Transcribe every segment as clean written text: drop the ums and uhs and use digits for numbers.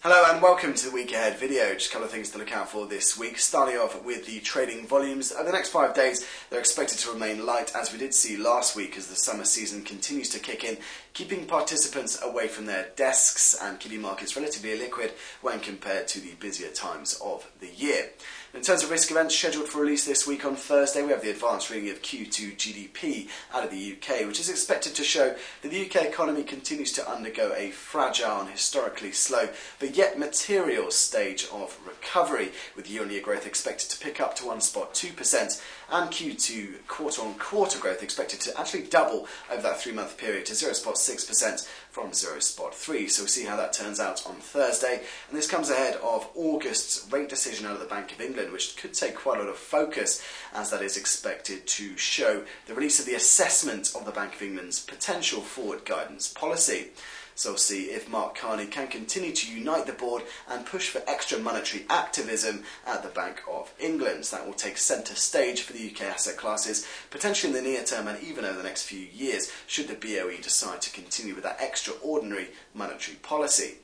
Hello and welcome to the week ahead video. Just a couple of things to look out for this week. Starting off with the trading volumes. Over the next 5 days they're expected to remain light, as we did see last week as the summer season continues to kick in, keeping participants away from their desks and keeping markets relatively illiquid when compared to the busier times of the year. In terms of risk events scheduled for release this week on Thursday, we have the advanced reading of Q2 GDP out of the UK, which is expected to show that the UK economy continues to undergo a fragile and historically slow but yet material stage of recovery, with year-on-year growth expected to pick up to 1.2% and Q2 quarter-on-quarter growth expected to actually double over that 3-month period to 0.6% from 0.3%. So we'll see how that turns out on Thursday. And this comes ahead of August's rate decision out of the Bank of England, which could take quite a lot of focus, as that is expected to show the release of the assessment of the Bank of England's potential forward guidance policy. So we'll see if Mark Carney can continue to unite the board and push for extra monetary activism at the Bank of England. So that will take centre stage for the UK asset classes, potentially in the near term and even over the next few years, should the BOE decide to continue with that extraordinary monetary policy.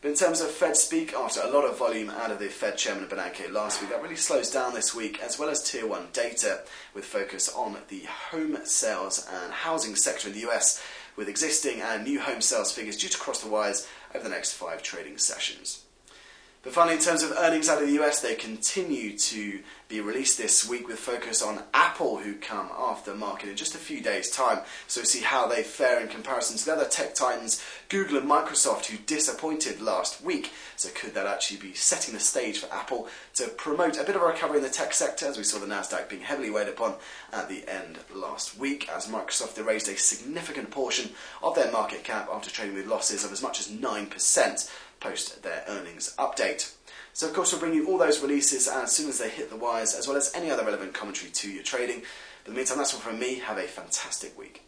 But in terms of Fed speak, after a lot of volume out of the Fed Chairman Bernanke last week, that really slows down this week, as well as Tier 1 data, with focus on the home sales and housing sector in the US, with existing and new home sales figures due to cross the wires over the next 5 trading sessions. But finally, in terms of earnings out of the US, they continue to be released this week, with focus on Apple, who come after market in just a few days' time. So we'll see how they fare in comparison to the other tech titans, Google and Microsoft, who disappointed last week. So could that actually be setting the stage for Apple to promote a bit of a recovery in the tech sector, as we saw the Nasdaq being heavily weighed upon at the end last week, as Microsoft erased a significant portion of their market cap after trading with losses of as much as 9% post their earnings update. So of course we'll bring you all those releases as soon as they hit the wires, as well as any other relevant commentary to your trading. But in the meantime, that's all from me. Have a fantastic week.